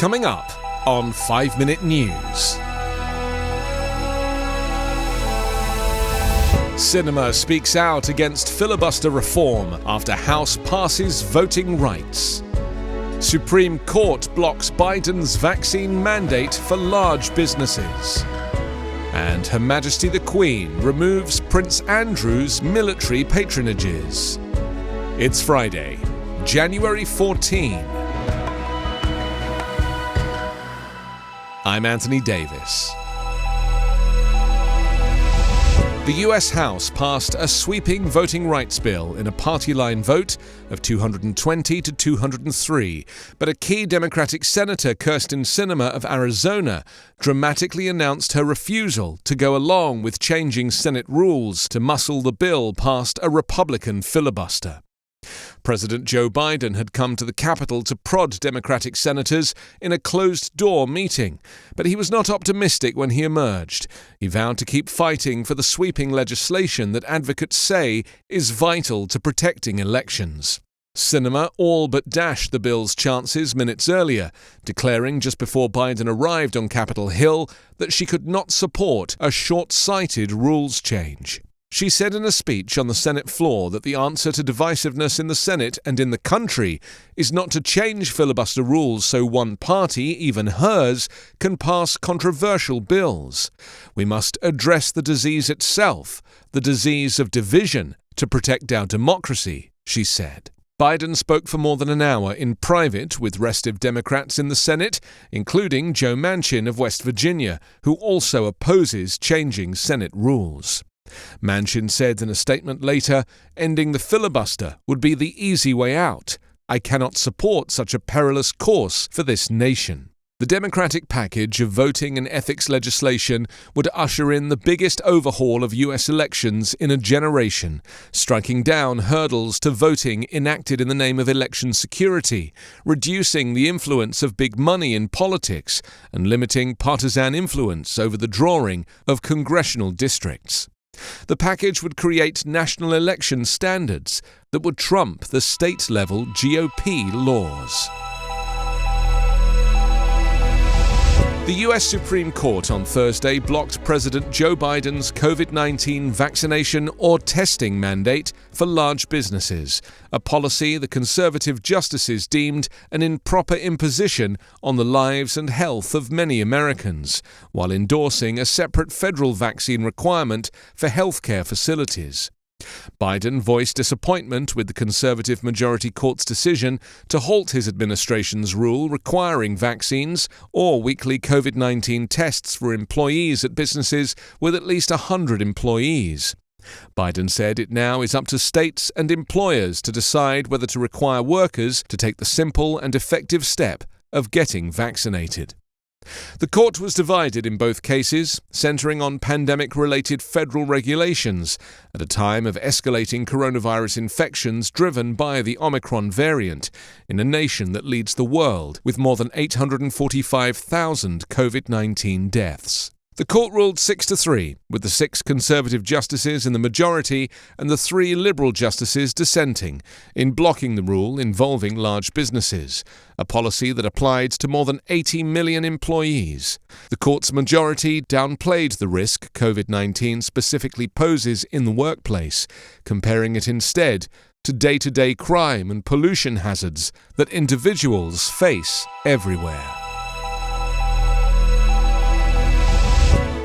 Coming up on 5 Minute News. Sinema speaks out against filibuster reform after House passes voting rights. Supreme Court blocks Biden's vaccine mandate for large businesses. And Her Majesty the Queen removes Prince Andrew's military patronages. It's Friday, January 14. I'm Anthony Davis. The US House passed a sweeping voting rights bill in a party-line vote of 220 to 203, but a key Democratic Senator, Kyrsten Sinema of Arizona, dramatically announced her refusal to go along with changing Senate rules to muscle the bill past a Republican filibuster. President Joe Biden had come to the Capitol to prod Democratic senators in a closed-door meeting, but he was not optimistic when he emerged. He vowed to keep fighting for the sweeping legislation that advocates say is vital to protecting elections. Sinema all but dashed the bill's chances minutes earlier, declaring just before Biden arrived on Capitol Hill that she could not support a short-sighted rules change. She said in a speech on the Senate floor that the answer to divisiveness in the Senate and in the country is not to change filibuster rules so one party, even hers, can pass controversial bills. We must address the disease itself, the disease of division, to protect our democracy, she said. Biden spoke for more than an hour in private with restive Democrats in the Senate, including Joe Manchin of West Virginia, who also opposes changing Senate rules. Manchin said in a statement later, ending the filibuster would be the easy way out. I cannot support such a perilous course for this nation. The Democratic package of voting and ethics legislation would usher in the biggest overhaul of U.S. elections in a generation, striking down hurdles to voting enacted in the name of election security, reducing the influence of big money in politics, and limiting partisan influence over the drawing of congressional districts. The package would create national election standards that would trump the state-level GOP laws. The U.S. Supreme Court on Thursday blocked President Joe Biden's COVID-19 vaccination or testing mandate for large businesses, a policy the conservative justices deemed an improper imposition on the lives and health of many Americans, while endorsing a separate federal vaccine requirement for healthcare facilities. Biden voiced disappointment with the conservative majority court's decision to halt his administration's rule requiring vaccines or weekly COVID-19 tests for employees at businesses with at least 100 employees. Biden said it now is up to states and employers to decide whether to require workers to take the simple and effective step of getting vaccinated. The court was divided in both cases, centering on pandemic-related federal regulations at a time of escalating coronavirus infections driven by the Omicron variant in a nation that leads the world with more than 845,000 COVID-19 deaths. The court ruled 6-3, with the 6 conservative justices in the majority and the 3 liberal justices dissenting, in blocking the rule involving large businesses, a policy that applied to more than 80 million employees. The court's majority downplayed the risk COVID-19 specifically poses in the workplace, comparing it instead to day-to-day crime and pollution hazards that individuals face everywhere.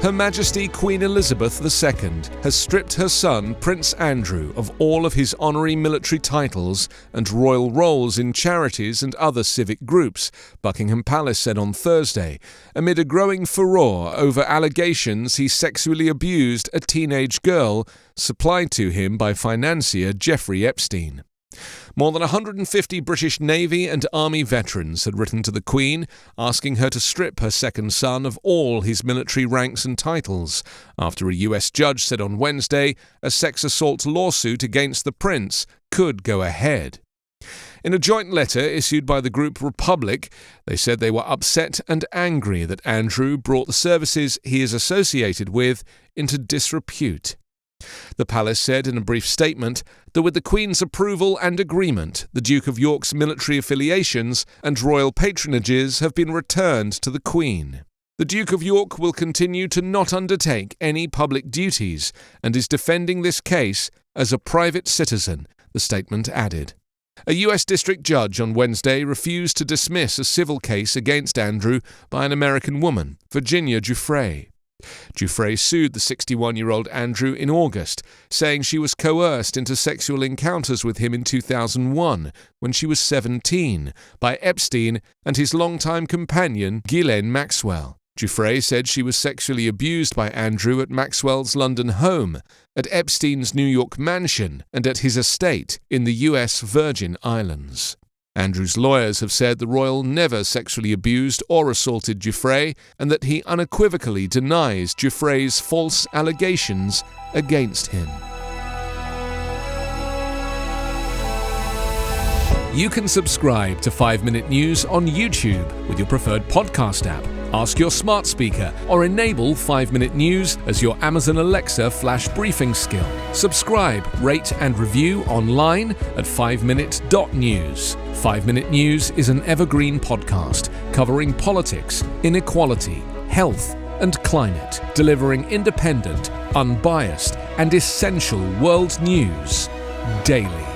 Her Majesty Queen Elizabeth II has stripped her son Prince Andrew of all of his honorary military titles and royal roles in charities and other civic groups, Buckingham Palace said on Thursday, amid a growing furore over allegations he sexually abused a teenage girl supplied to him by financier Jeffrey Epstein. More than 150 British Navy and Army veterans had written to the Queen, asking her to strip her second son of all his military ranks and titles, after a US judge said on Wednesday a sex assault lawsuit against the prince could go ahead. In a joint letter issued by the group Republic, they said they were upset and angry that Andrew brought the services he is associated with into disrepute. The palace said in a brief statement that with the Queen's approval and agreement, the Duke of York's military affiliations and royal patronages have been returned to the Queen. The Duke of York will continue to not undertake any public duties and is defending this case as a private citizen, the statement added. A US district judge on Wednesday refused to dismiss a civil case against Andrew by an American woman, Virginia Giuffre. Giuffre sued the 61-year-old Andrew in August, saying she was coerced into sexual encounters with him in 2001, when she was 17, by Epstein and his longtime companion, Ghislaine Maxwell. Giuffre said she was sexually abused by Andrew at Maxwell's London home, at Epstein's New York mansion, and at his estate in the US Virgin Islands. Andrew's lawyers have said the royal never sexually abused or assaulted Giuffre, and that he unequivocally denies Giuffre's false allegations against him. You can subscribe to 5 Minute News on YouTube with your preferred podcast app. Ask your smart speaker or enable 5 Minute News as your Amazon Alexa flash briefing skill. Subscribe, rate and review online at 5minute.news. 5 Minute News is an Evergreen podcast covering politics, inequality, health and climate, delivering independent, unbiased and essential world news daily.